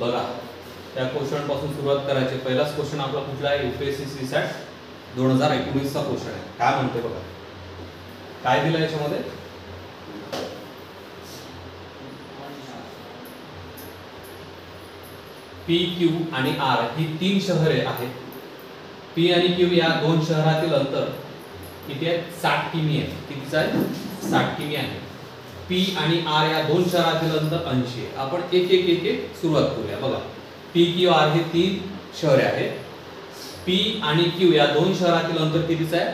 बघा त्या क्वेश्चन पासून सुरुवात करायची. पहिलाच क्वेश्चन आपला कुठला आहे? UPSC CSAT 2019 चा क्वेश्चन आहे. काय म्हणते बघा, काय दिलं याच्यामध्ये? P, Q आणि R ही 3 शहरे आहेत. P आणि Q या दोन शहरातील अंतर किती आहे? 60 किमी आहे. कितीच आहे? 60 किमी आहे. P आणि R या दोन शहरातील अंतर 80 आहे. आपण एक एक एक एक सुरुवात करूया. बघा P, Q, R हे 3 शहरे आहेत. P आणि Q या दोन शहरातील अंतर कितीच आहे?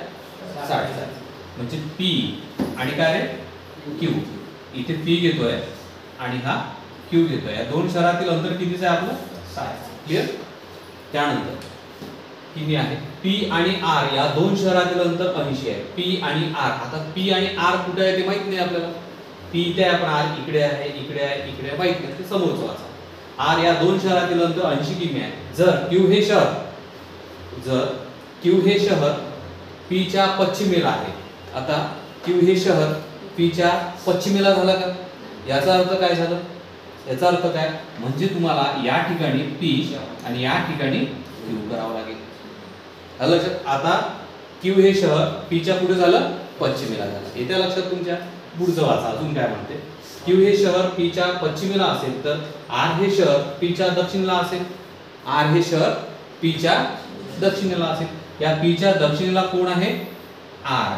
60 आहे. म्हणजे P आणि काय आहे? Q. इथे P घेतोय आणि हा Q घेतोय. या दोन शहरातील अंतर कितीच आहे आपलं? 60. क्लियर? त्यानंतर किती आहे? P आणि R या दोन शहरातील अंतर 80 आहे. P आणि R. आता P आणि R कुठे आहे ते माहित नाही आपल्याला. P इथे आहे पण R इकडे आहे, इकडे आहे, इकडे आहे, माहित नाही. ते समोरचं वाचा. R या दोन शहरातील अंतर 80 किमी आहे. जर Q हे शहर P च्या पश्चिमेला आहे. आता Q हे शहर P च्या पश्चिमेला झालं का? याचा अर्थ काय झालं? याचा अर्थ काय? म्हणजे तुम्हाला या ठिकाणी P आणि या ठिकाणी Q करावं लागेल. आलं लक्षात? आता Q हे शहर P च्या पुढे झालं, पश्चिमेला झालं. येत्या लक्षात तुमच्या? पुढचं वाचा अजून काय म्हणते. Q हे शहर P च्या पश्चिमेला असेल तर R हे शहर P च्या दक्षिणेला असेल. R हे शहर P च्या दक्षिणेला असेल. या P च्या दक्षिणेला कोण आहे? R.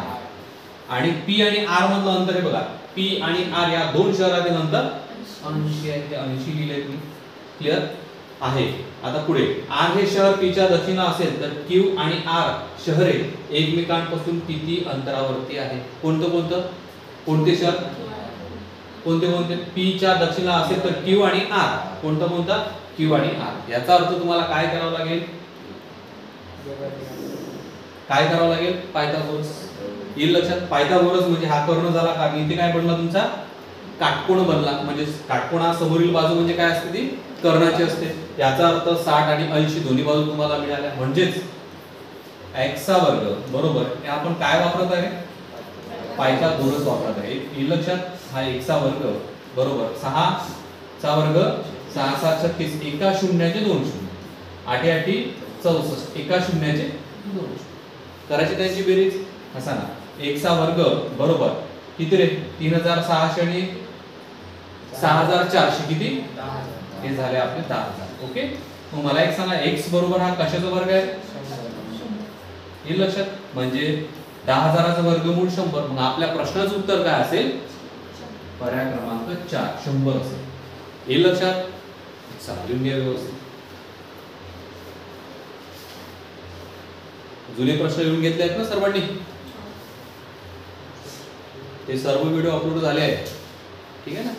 आणि P आणि R मधलं अंतर आहे बघा. P आणि R या दोन शहरातील अंतर 80 आहे. ते 80 लिहिले तुम्ही. क्लियर आहे? आता पुढे R हे शहर P च्या दक्षिणेला असेल तर Q आणि R शहरे एकमेकांपासून किती अंतरावरती आहे? कोणते शहर? कोणते? P च्या दक्षिणेला असेल तर Q आणि R. कोणता? Q आणि R. याचा अर्थ तुम्हाला काय करावं लागेल? पायथागोरस. येईल लक्षात? पायथागोरस म्हणजे हा कर्ण झाला. कारण इथे काय बनला तुमचा? काटकोन बनला. म्हणजे काटकोन हा समोरील बाजू म्हणजे काय असते? ती कर्णाची असते. याचा अर्थ 60 आणि 80 दोन्ही बाजू तुम्हाला मिळाल्या. म्हणजेच x चा वर्ग बरोबर हे आपण काय वापरत आहे? पायथागोरस वापरत आहे. येईल लक्षात? हा x चा वर्ग बरोबर 6 चा वर्ग 6 7 36 एका शून्याचे 2 शून्य 8 8 64 एका शून्याचे 2 शून्य करायची त्यांची बेरीज. असा ना x चा वर्ग बरोबर किती रे? 3600 आणि 6400 किती? हे झाले आपले 10000. ओके. मग मला एक सांगा x बरोबर हा कशाचा वर्ग आहे? येईल लक्षात? म्हणजे 10000चा वर्गमूळ 100. मग आपल्या प्रश्नाचं उत्तर काय असेल? पर्याय क्रमांक 4 100 असेल. येईल लक्षात? समजून घ्या व्यवस्थित. जुने प्रश्न लिहून घेतले आहेत ना सर्वांनी? ते सर्व व्हिडिओ अपलोड झाले आहेत. ठीक आहे ना?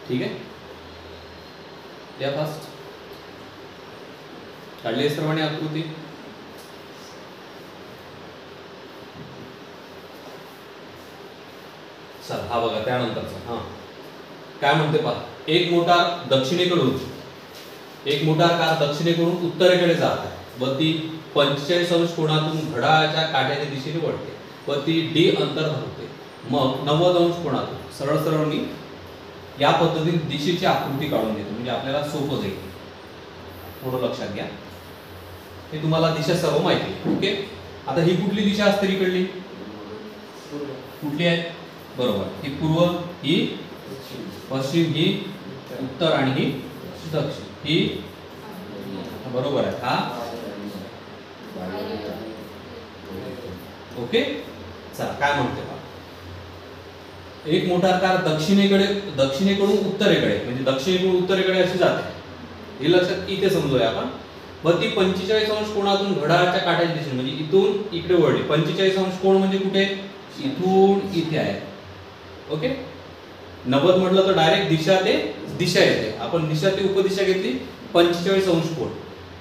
ठीक आहे. या फास्ट काढली सर्वांनी आकृती. चल हा बघा त्यानंतरचा. हा काय म्हणते पहा. एक मोटार दक्षिणेकडून उत्तरेकडे जात आहे व ती 45 अंश कोनातून घड्याळाच्या काट्याच्या दिशेने वळते व ती d अंतर धावते. मग 90 अंश कोनातून सरळ मी या पद्धतीने दिशेची आकृती काढून देतो. म्हणजे आपल्याला सोपं जाईल. थोडं लक्षात घ्या. हे तुम्हाला दिशा सर्व माहिती आहे. ओके. आता ही कुठली दिशा असते? इकडली कुठली आहे? बरोबर ही पूर्व, ही पश्चिम, ही उत्तर आणि ही दक्षिण. ही बरोबर आहे. हा ओके. चला काय म्हणते पहा. एक मोटार कार दक्षिणेकडून उत्तरेकडे म्हणजे दक्षिणेकडून उत्तरेकडे अशी जाते. हे लक्षात इथे समजूया आपण. व ती 45 अंश कोनातून घड्याळाच्या काट्याच्या दिशेने म्हणजे इथून इकडे वळली. 45 अंश कोण म्हणजे कुठे? इथून इथे आहे. ओके. 90 म्हटलं तर डायरेक्ट दिशा येते. आपण दिशा ती उपदिशा घेतली 45 अंश कोण.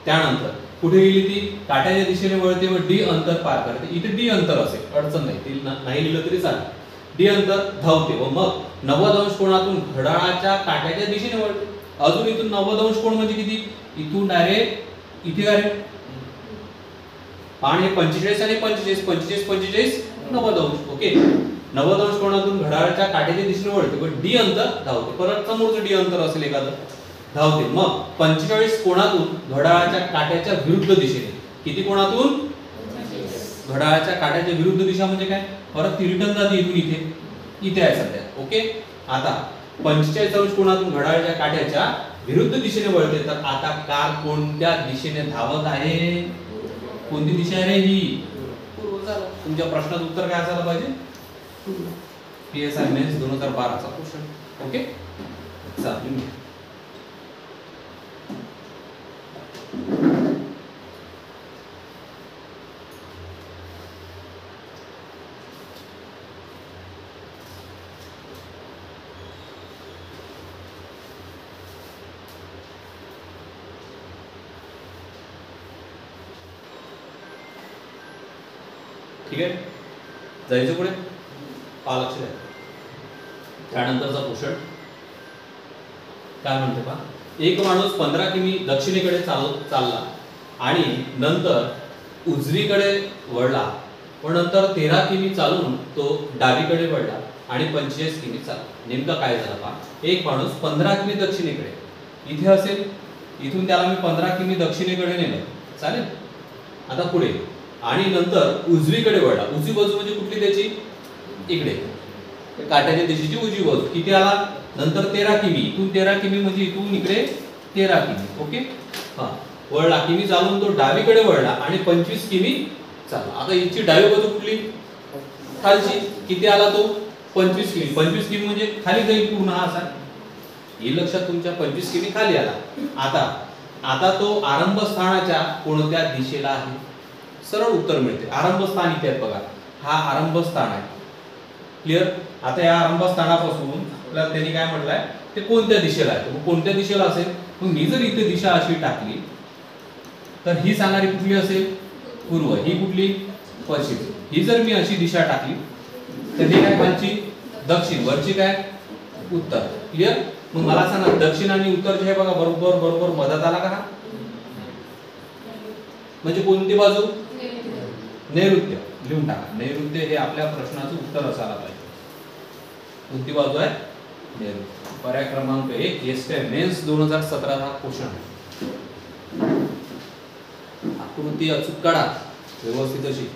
त्यानंतर कुठे गेली ती? काट्याच्या दिशेने वळते व d अंतर पार करते. इथे d अंतर असेल, अडचण नाही. ती नाही लिहिलं तरी चालेल. d अंतर धावते व मग 90 अंश कोनातून घड्याळाच्या काट्याच्या दिशेने वळते. अजून इथून 90 अंश कोण म्हणजे किती? इथून डायरेक्ट इथे डायरेक्ट. आणि 45 आणि 45 45 45 90 अंश. ओके, 90 अंश कोणातून घड्याळाच्या काट्याच्या दिशेने वळते, पण डी अंतर धावते. परत समोरचं डी अंतर असेल एखादं धावते. मग 45 कोणातून घड्याळाच्या काट्याच्या विरुद्ध दिशेने. किती कोणातून? घड्याळाच्या काट्याच्या विरुद्ध दिशा म्हणजे काय? परत ती रिटर्न जाते इथून इथे आहे सध्या. ओके, आता 45 अंश कोणातून घड्याळाच्या काट्याच्या विरुद्ध दिशेने वळते. तर आता कार कोणत्या दिशेने धावत आहे? कोणती दिशा आहे रे ही? तुमच्या प्रश्नाचं उत्तर काय असायला पाहिजे? PSI मेन्स 2012 चा क्वेश्चन. ओके, चालेल. ठीक आहे, जायचं पुढे. लक्ष द्या. त्यानंतरचा क्वेश्चन काय म्हणते पहा. एक माणूस 15 किमी दक्षिणेकडे चालला आणि नंतर उजवीकडे वळला, पण नंतर 13 किमी चालून तो डावीकडे वळला आणि 45 किमी चालला. नेमकं काय झालं पहा. एक माणूस 15 किमी दक्षिणेकडे इथे असेल, इथून त्याला मी 15 किमी दक्षिणेकडे नेलं, चालेल. आता पुढे आणि नंतर उजवीकडे वळला. उजवी बाजू म्हणजे कुठली त्याची? इकडे काट्याच्या दिशेची उजवी बाजू. किती आला? नंतर 13 किमी. इथून 13 किमी म्हणजे इथून इकडे 13 किमी. ओके, हा वळला, किमी चालून तो डावीकडे वळला आणि 25 किमी चालला. आता याची डावी बाजू कुठली? खालची. किती आला तो? 25 किमी. 25 किमी म्हणजे खाली जाईल पूर्ण हा असा. हे लक्षात तुमच्या 25 किमी खाली आला. आता तो आरंभ स्थानाच्या कोणत्या दिशेला आहे? सरळ उत्तर मिळते. आरंभ स्थान इथे आहे बघा, हा आरंभ स्थान आहे. क्लिअर. आता या आरंभ स्थानापासून आपल्याला त्यांनी काय म्हटलंय ते कोणत्या दिशेला आहे. मग कोणत्या दिशेला असेल? मग मी जर इथे दिशा अशी टाकली तर ही सांगणारी कुठली असेल? पूर्व. ही कुठली? पश्चिम. ही जर मी अशी दिशा टाकली तर ही काय? खालची. दक्षिण. वरची काय? उत्तर. क्लिअर. मग मला सांगा दक्षिण आणि उत्तर जे आहे बघा बरोबर बरोबर मधात आला का? म्हणजे कोणती बाजू? नैऋत्य. लिहून टाका. नैऋत्य हे आपल्या प्रश्नाचं उत्तर असायला पाहिजे. कोणती बाजू आहे? नैऋत्य. पर्याय क्रमांक 1 एसटे मेन्स 2017 हा क्वेश्चन आहे. आकृती अचूक काढा व्यवस्थित अशी.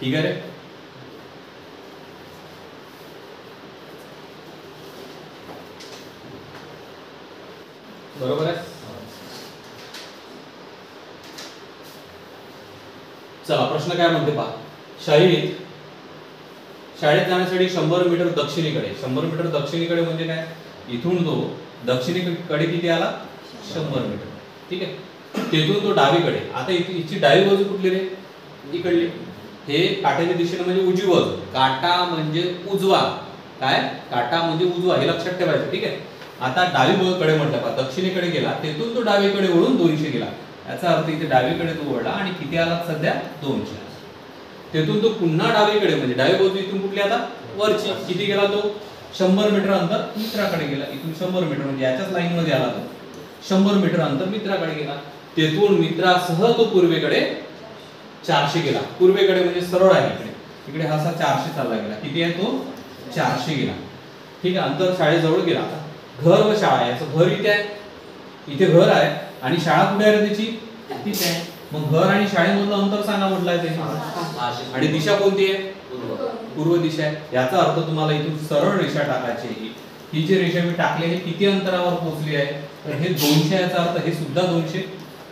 ठीक आहे रे. बरोबर आहे. चला प्रश्न काय म्हणते पहा. शाळेत जाण्यासाठी 100 मीटर दक्षिणेकडे. 100 मीटर दक्षिणेकडे म्हणजे काय? इथून तो दक्षिणेकडे किती आला? 100 मीटर. ठीक आहे. तेथून तो डावीकडे. आता हिची डावी बाजू कुठली रे? इकडली. हे काट्याच्या दिशेने म्हणजे उजवी बाजू. काटा म्हणजे उजवा. काय? काटा म्हणजे उजवा. हे लक्षात ठेवायचं. ठीक आहे. आता डावीकडे म्हटलं पहा. दक्षिणेकडे गेला, तेथून तो डावीकडे वळून 200 गेला. याचा अर्थ इथे डावीकडे तो वळला आणि किती आला सध्या? 200. तेथून तो पुन्हा डावीकडे म्हणजे डावी बाजू इथून कुठली आता? वरची. किती गेला तो? 100 मीटर अंतर मित्राकडे गेला. इथून 100 मीटर म्हणजे याच्याच लाईन मध्ये आला तो. 100 मीटर अंतर मित्राकडे गेला. तेथून मित्रासह तो पूर्वेकडे 400 गेला. पूर्वेकडे म्हणजे सरळ आहे इकडे. इकडे हा असा 400 चालला गेला. किती आहे तो? 400 गेला. ठीक आहे. अंतर शाळेजवळ गेला. आता घर व शाळा, याचं घर इथे आहे, इथे घर आहे आणि शाळा कुठे आहे त्याची? तिथे आहे. मग घर आणि शाळेमधलं अंतर सांगा म्हटलंय त्यांनी. आणि दिशा कोणती आहे? पूर्व दिशा आहे. याचा अर्थ तुम्हाला इथून सरळ रेषा टाकायची आहे. ही जी रेषा मी टाकली आहे किती अंतरावर पोहोचली आहे? तर हे 200. याचा अर्थ हे सुद्धा 200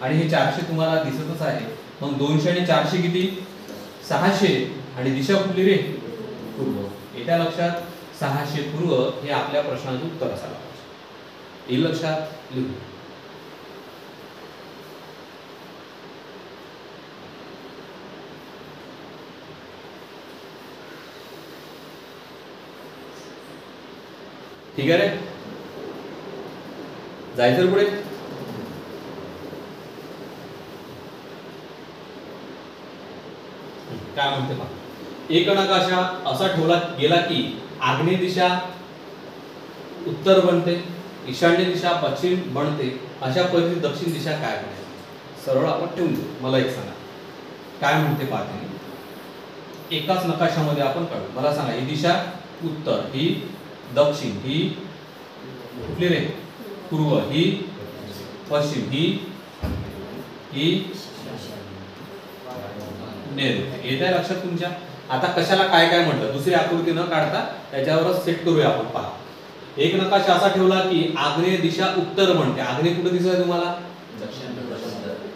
आणि हे 400 तुम्हाला दिसतच आहे. मग 200 आणि 400 किती? 600. आणि दिशा कुठली रे? पूर्व येत्या लक्षात 600 पूर्व हे आपल्या प्रश्नाचं उत्तर असायला पाहिजे. हे लक्षात लिहू. ठीक आहे रे, जायचं पुढे. काय म्हणते पहा, एक नकाशा असा ठेवला गेला की आग्नेय दिशा उत्तर बनते, ईशान्य दिशा पश्चिम बनते, अशा परिस्थितीत दक्षिण दिशा काय बनेल? सरळ आपण ठेवून देऊ. मला एक सांगा काय म्हणते पाहते. एकाच नकाशामध्ये आपण काढू. मला सांगा, ही दिशा उत्तर, ही दक्षिण, ही कुठली रे? पूर्व, ही पश्चिम, ही नैऋत्य. येत्या लक्षात तुमच्या. आता कशाला काय काय म्हटलं, दुसरी आकृती न काढता त्याच्यावरच सेट करूया आपण. पहा, एक नकाशा असा ठेवला की आग्नेय दिशा उत्तर बनते. आग्नेय कुठे दिसतंय तुम्हाला?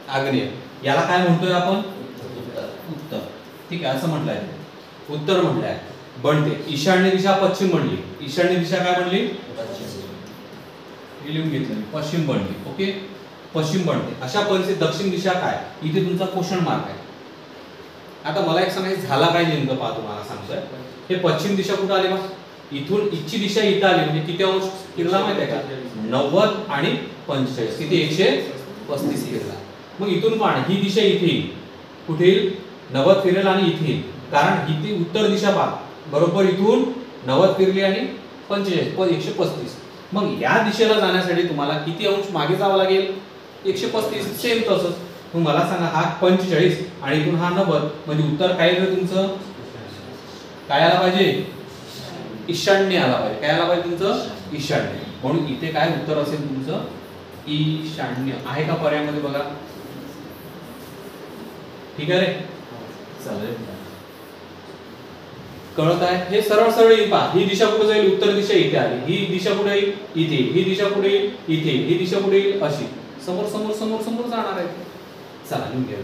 आग्नेय. याला काय म्हणतोय आपण? उत्तर. ठीक आहे, असं म्हटलंय, उत्तर म्हटलंय. बनते. ईशान्य दिशा पश्चिम बनली. ईशान्य दिशा काय बनली? लिहून घेतलं, पश्चिम बनली. ओके, पश्चिम बनते. अशा परिस्थितीत दक्षिण दिशा काय? इथे तुमचा क्वेश्चन मार्क आहे. आता मला एक सांगायचं, झाला काय नेमकं पहा, तुम्हाला सांगतोय. हे पश्चिम दिशा कुठे आली? बघ, इथून इथची दिशा इथं आली, म्हणजे किती अंश फिरला माहिती आहे का? 90 आणि 45, किती? 135 फिरला. मग इथून पण ही दिशा इथे येईल. कुठे येईल? 90 फिरेल आणि इथे येईल, कारण इथे उत्तर दिशा पहा, बरोबर इथून 90 फिरली आणि 45 135. मग या दिशेला जाण्यासाठी तुम्हाला किती अंश मागे जावं लागेल? 135. सेम तसंच. मग मला सांगा, हा 45 आणि इथून हा 90, म्हणजे उत्तर काय येईल तुमचं? काय आला पाहिजे? ईशान्य आला पाहिजे. काय आला पाहिजे तुमचं? ईशान्य. म्हणून इथे काय उत्तर असेल तुमचं? ईशान्य. आहे का पर्यायामध्ये? बघा. ठीक आहे रे, चालेल. कळत आहे? हे सरळ सरळ येईल. पहा, ही दिशा कुठे जाईल? उत्तर दिशा इथे आली. ही दिशा कुठे येईल? इथे. ही दिशा कुठे येईल? इथे. ही दिशा कुठे येईल? अशी. समोर समोर समोर समोर जाणार आहे. चला लिहून घ्या.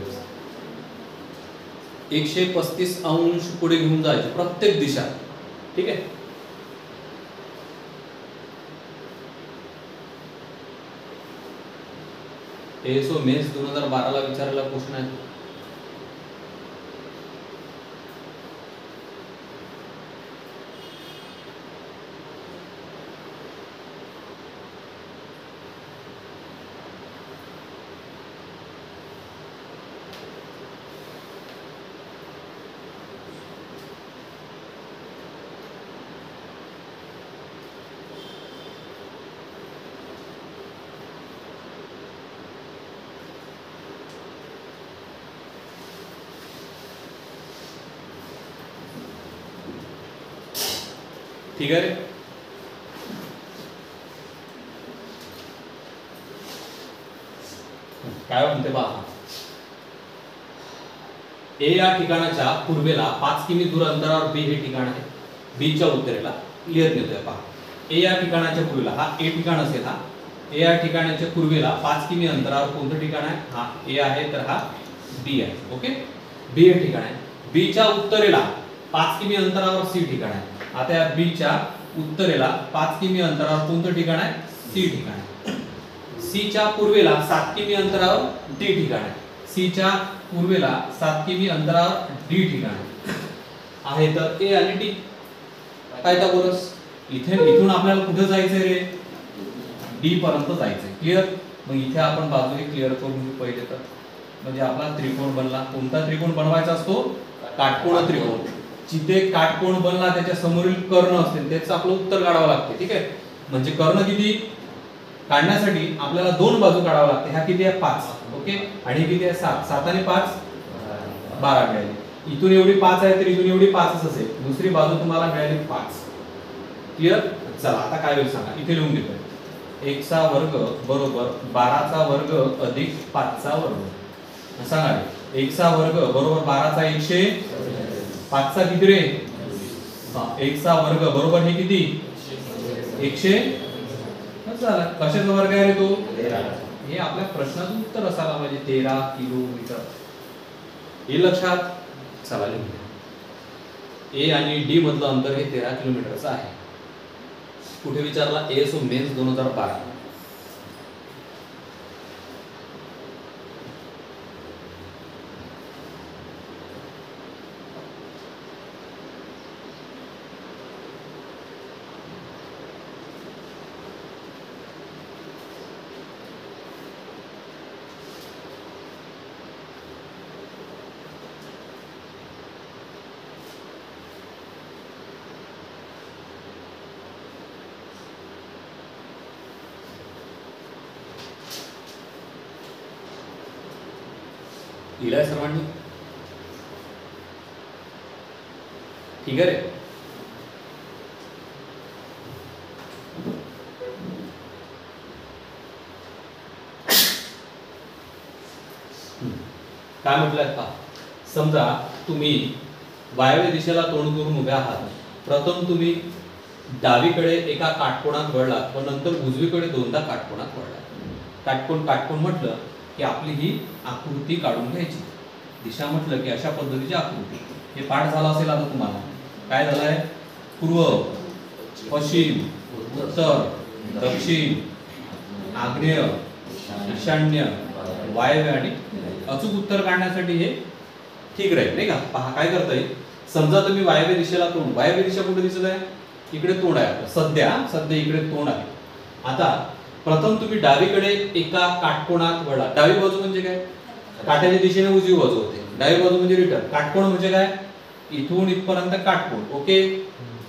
135 अंश पुढे घेऊन जायचे प्रत्येक दिशा. ठीक आहे. एसओ मेन्स 2012 ला विचारलेला क्वेश्चन आहे. ठीक आहे रे. काय म्हणते पहा, ए या ठिकाणाच्या पूर्वेला 5 किमी दूर अंतरावर बी हे ठिकाण आहे. बी च्या उत्तरेला लिहित नेतोय. पहा, ए या ठिकाणाच्या पूर्वेला, हा ए ठिकाण असेल. हा ए या ठिकाणाच्या पूर्वेला 5 किमी अंतरावर कोणतं ठिकाण आहे? हा ए आहे, तर हा बी आहे. ओके, बी हे ठिकाण आहे. बी च्या उत्तरेला 5 किमी अंतरावर सी ठिकाण आहे. आता या बी च्या उत्तरेला 5 किमी अंतरावर कोणतं ठिकाण आहे? सी ठिकाण आहे. सी च्या पूर्वेला 7 किमी अंतरावर डी ठिकाण आहे. सी च्या पूर्वेला 7 किमी अंतरावर डी ठिकाण आहे. तर ए आणि डी काय तर बोलस, इथून आपल्याला कुठे जायचंय रे? डी पर्यंत जायचंय. क्लिअर? मग इथे आपण बाजूने क्लिअर करून घेऊ पहिले तर. म्हणजे आपला त्रिकोण बनला. कोणता त्रिकोण बनवायचा असतो? काटकोन त्रिकोण. जिथे काटकोन बनला त्याच्या समोरील कर्ण असतील त्याचं आपलं उत्तर काढावं लागते. ठीक आहे, म्हणजे कर्ण किती काढण्यासाठी आपल्याला 2 बाजू काढावं लागते. ह्या किती आहे? 5. ओके, आणि किती आहे? 7. 7 आणि 5 12 मिळाली. इथून एवढी 5 आहे, तर इथून एवढी 5च असेल. दुसरी बाजू तुम्हाला मिळाली 5. क्लिअर? चला आता काय होईल सांगा. इथे लिहून घेतोय. 1 चा वर्ग बरोबर 12 चा वर्ग अधिक 5 चा वर्ग. सांगा, 1 चा वर्ग बरोबर 12 चा 100, 5 चा किती रे? 1 चा वर्ग बरोबर हे किती? 100. झाला. कशाचा वर्ग आहे रे तो? 13. हे आपल्या प्रश्नाचं उत्तर असायला पाहिजे. 13 किलोमीटर. हे लक्षात. चला लिहूया. ए आणि डी मधलं अंतर हे 13 किलोमीटरचं आहे. कुठे विचारला? ASO men's 2012. लिहिलाय सर्वांनी? ठीक आहे रे. काय म्हटलंय का? समजा तुम्ही वायव्य दिशेला तोंड करून उभे आहात. प्रथम तुम्ही डावीकडे एका काटकोनात वळलात व नंतर उजवीकडे दोनदा काटकोनात वळलात. काटकोन म्हटलं की आपली ही आकृती काढून घ्यायची. दिशा म्हटलं की अशा पद्धतीची आकृती. हे पाठ झाला असेल आता तुम्हाला. काय झालंय? पूर्व, पश्चिम, उत्तर, दक्षिण, आग्नेय, ईशान्य, वायव्य आणि अचूक उत्तर काढण्यासाठी हे ठीक राहील नाही का? पहा काय करता येईल. समजा तुम्ही वायव्य दिशेला तोंड, वायव्य दिशा कुठे दिसत आहे? इकडे तोंड आहे. सध्या इकडे तोंड आहे. आता प्रथम तुम्ही डावीकडे एका काटकोनात वळा. डावी बाजू म्हणजे काय? काट्याच्या दिशेने उजवी बाजू होते. डावी बाजू म्हणजे रिटर्न. काटकोन म्हणजे काय? इथून इथपर्यंत काटकोन. ओके,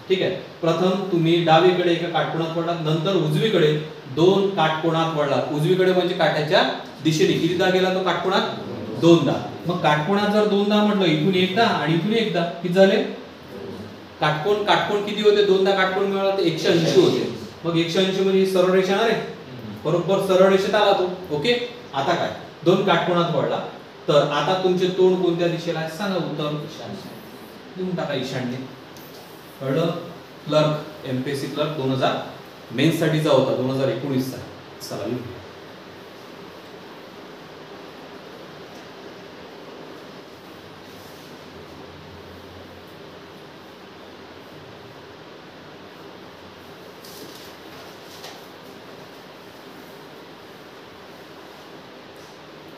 ठीक आहे. प्रथम तुम्ही डावीकडे एका काटकोनात वळलात, नंतर उजवीकडे दोन काटकोनात वळलात. उजवीकडे म्हणजे काट्याच्या दिशेने कितीदा गेला तो काटकोनात? दोनदा. मग काटकोनात जर दोनदा म्हटलं, इथून एकदा आणि इथून एकदा, किती झाले? काटकोन किती होते? दोनदा काटकोन मिळाला तर 180 होते. मग 180 म्हणजे सरळ रेषा ना रे, बरोबर सरळ रेषेत आला तो. ओके, आता काय? दोन काटकोनात वळला तर आता तुमचे तोंड कोणत्या दिशेला आहे? सांगा उत्तर. ईशान्य. लिहून टाका ईशान्य. कळलं? क्लर्क, MPSC क्लर्क 2000 मेन्स साठीचा होता, 2019 चा. चला लिहून.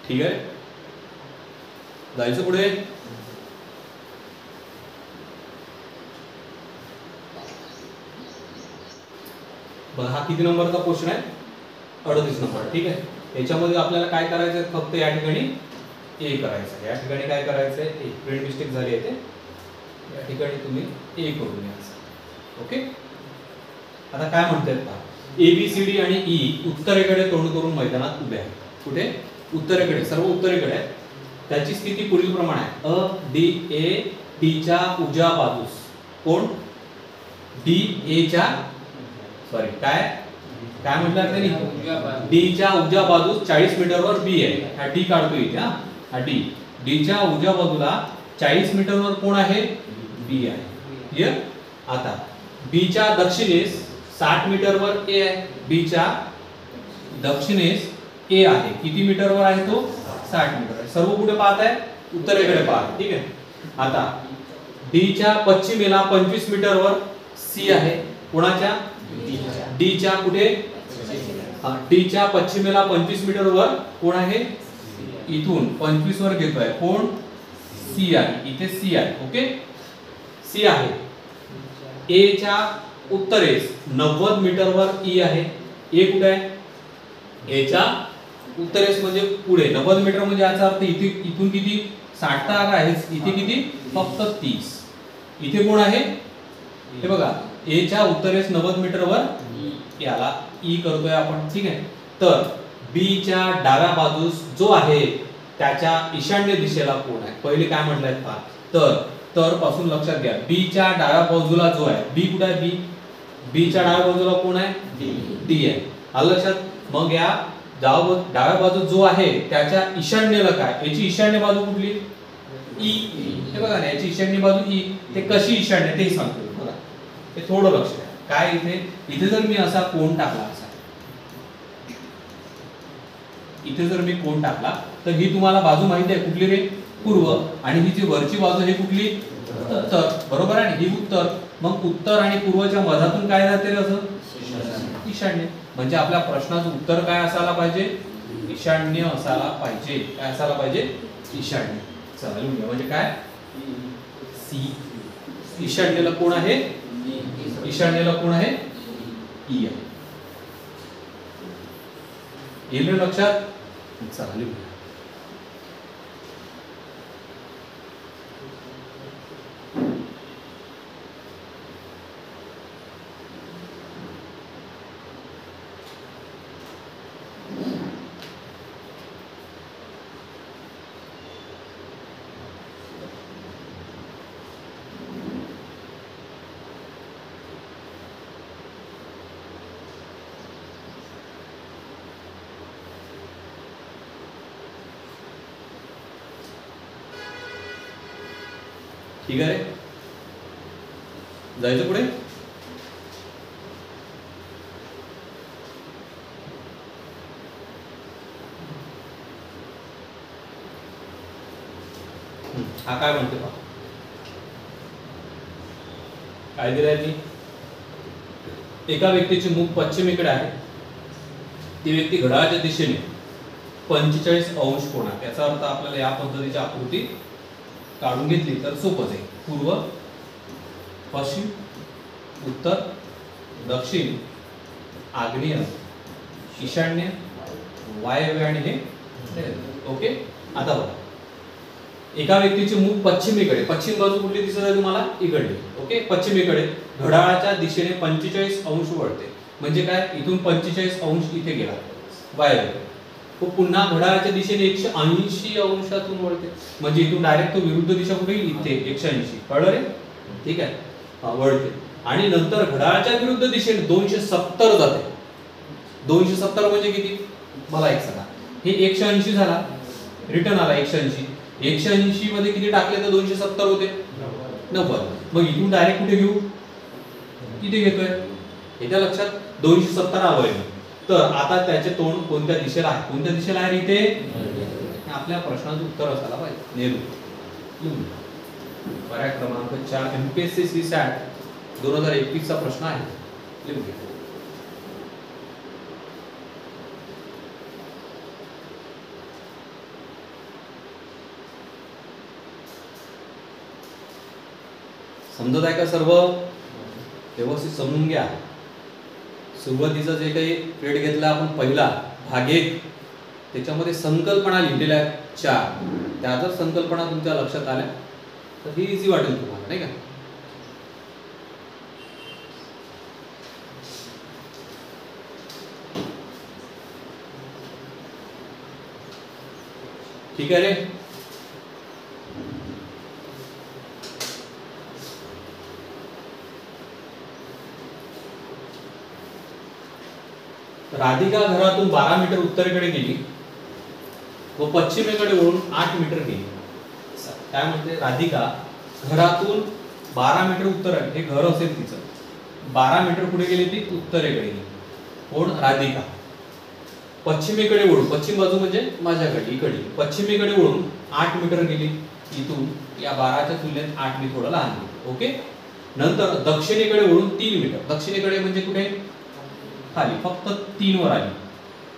ठीक आहे, जायचं पुढे. बघा हा किती नंबरचा क्वेश्चन आहे? 38 नंबर. ठीक आहे, याच्यामध्ये आपल्याला काय करायचं? फक्त या ठिकाणी ए करायचं. या ठिकाणी काय करायचंय? ए. प्रिंट मिस्टेक झाली आहे ते. या ठिकाणी तुम्ही ए करून घ्यायचं. ओके, आता काय म्हणतात पहा. ABCD आणि E उत्तरेकडे तोंड करून मैदानात उभे आहेत. कुठे? उत्तरेकडे, सर्व उत्तरेकडे आहे. त्याची स्थिती पुढील प्रमाणे आहे. D च्या उजव्या बाजूस. कोण? D च्या सॉरी काय म्हटलं त्यांनी? D च्या उजव्या बाजूस 40 मीटरवर B आहे. हा D काढतो इथे. हा D च्या उजव्या बाजूला 40 मीटरवर कोण आहे? B आहे. क्लियर? आता B च्या दक्षिणेस 60 मीटरवर A आहे. B च्या दक्षिणेस A आहे. किती मीटरवर आहे तो? 60 मीटर. सर्व कुठे पाहत आहे? उत्तरेकडे पाहत. ठीक आहे. आता D च्या पश्चिमेला 25 मीटरवर C आहे. कोणाच्या? D च्या कुठे? D च्या पश्चिमेला 25 मीटरवर कोण आहे? इथून 25 वर घेतोय. कोण? C आहे. इथे C आहे. ओके, C आहे. A च्या उत्तरेस 90 मीटरवर E आहे. A कुठे आहे? A च्या उत्तरेस म्हणजे पुढे 90 मीटर म्हणजे याचा अर्थ इथे इथून किती? 60 तर आहे. इथे किती? फक्त 30. इथे कोण आहे? हे बघा, A च्या उत्तरेस 90 मीटरवर याला E करतोय आपण. ठीक आहे. तर B च्या डाव्या बाजूस जो आहे त्याच्या ईशान्य दिशेला कोण आहे? पहिले काय म्हटलंय पहा. तर पासून लक्षात घ्या. B च्या डाव्या बाजूला जो आहे, B कुठे आहे? B च्या डाव्या बाजूला कोण आहे? D आहे. आलं लक्षात? मग या डाव्या बाजू जो आहे त्याच्या ईशान्येला काय? याची ईशान्य बाजू कुठली? E. हे बघा ना, याची ईशान्य बाजू E. ते कशी ईशान्य ते सांगतो. बघा, हे थोडं लक्ष द्या. काय इथे जर मी असा कोन टाकला, इथे जर मी कोन टाकला तर ही तुम्हाला बाजू माहिती आहे कुठली रे? पूर्व. आणि ही जी वरची बाजू आहे कुठली? उत्तर, बरोबर आहे. ही उत्तर. मग उत्तर आणि पूर्वच्या मधातून काय जाते असं? ईशान्य. म्हणजे आपल्या प्रश्नाचं उत्तर काय असायला पाहिजे? ईशान्य असायला पाहिजे. काय असायला पाहिजे? ईशान्य. चला लिहून घ्या. म्हणजे काय? सी. ईशान्येला कोण आहे? ईशान्येला कोण आहे? ई आहे. येईल लक्षात? चला लिहून घ्या. ठीक आहे. जायचं पुढे. हा काय म्हणते पहा. काय दिलंय मी? एका व्यक्तीचे मुख पश्चिमेकडे आहे. ती व्यक्ती घड्याळाच्या दिशेने 45 अंश कोनात. याचा अर्थ आपल्याला या पद्धतीची आकृती काढून घेतली तर सोपं आहे. पूर्व, पश्चिम, उत्तर, दक्षिण, आग्नेय, ईशान्य, वायव्य आणि हे. ओके. आता बघा, एका व्यक्तीचे मुख पश्चिमेकडे. पश्चिम बाजू कुठली दिसत आहे तुम्हाला? इकडे. ओके. पश्चिमेकडे घड्याळाच्या दिशेने 45 अंश वळते. म्हणजे काय? इथून 45 अंश इथे गेला वायव्य. तो पुन्हा घड्याळाच्या दिशेने 180 अंशातून वळते. म्हणजे इथून डायरेक्ट तो विरुद्ध दिशा कुठे? इथे 180. कळलं रे? ठीक आहे. वळते. आणि नंतर घड्याळाच्या विरुद्ध दिशेने 270 जाते. 270 म्हणजे किती? मला एक सांगा. हे 180 झाला, रिटर्न आला 180. 180 मध्ये किती टाकले तर 270 होते? 90. मग इथून डायरेक्ट कुठे घेऊ? किती घेतोय? येत्या लक्षात? 270 आलोय. तर आता त्याचे तोंड कोणत्या दिशेला आहे? कोणत्या दिशेला आहे इथे? आपल्या प्रश्नाचं उत्तर असायला पाहिजे. नेहरू. पर्याय क्रमांक 4 एमपीएससी सीसॅट 2021 चा प्रश्न आहे. लिहून घ्या. समजत आहे का सर्व? व्यवस्थित समजून घ्या. सुरुवातीचा जे काही पिरियड घेतला आपण पहिला भाग 1, त्याच्यामध्ये संकल्पना लिहिलेल्या आहेत 4. त्या जर संकल्पना तुमच्या लक्षात आल्या तर ही इझी वाटेल तुम्हाला, नाही का? ठीक आहे रे? राधिका घरातून 12 मीटर उत्तरेकडे गेली व पश्चिमेकडे वळून 8 मीटर गेली. काय म्हणते? राधिका घरातून 12 मीटर उत्तर, हे घर असेल तिचं, 12 मीटर पुढे गेली, ती उत्तरेकडे गेली. कोण? राधिका. पश्चिमेकडे वळून, पश्चिम बाजू म्हणजे माझ्याकडे इकडे, पश्चिमेकडे वळून 8 मीटर गेली. इथून या 12च्या तुलनेत 8 मी थोडं लहान गेली. ओके. नंतर दक्षिणेकडे वळून 3 मीटर. दक्षिणेकडे म्हणजे कुठे? खाली, फक्त 3 वर आली.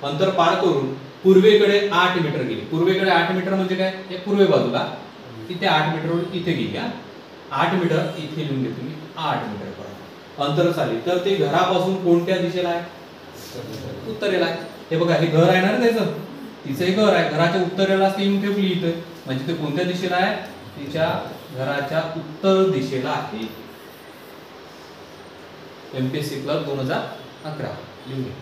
अंतर पार करून पूर्वेकडे 8 मीटर गेली. पूर्वेकडे 8 मीटर म्हणजे काय? हे पूर्वे बाजूला. इथे 8 मीटर इथे गेली. 8 मीटर इथे लिहून घेतो मी. 8 मीटर पर्यंत अंतर चालेल. तर ते घरापासून कोणत्या दिशेला आहे? उत्तरेला आहे. हे बघा, हे घर आहे ना त्याचं, तिचं हे घर आहे. घराच्या उत्तरेला येऊन ठेवली इथे. म्हणजे ते कोणत्या दिशेला आहे? तिच्या घराच्या उत्तर दिशेला आहे. एमपीएससी क्लर्क 2011 लिहून घ्या.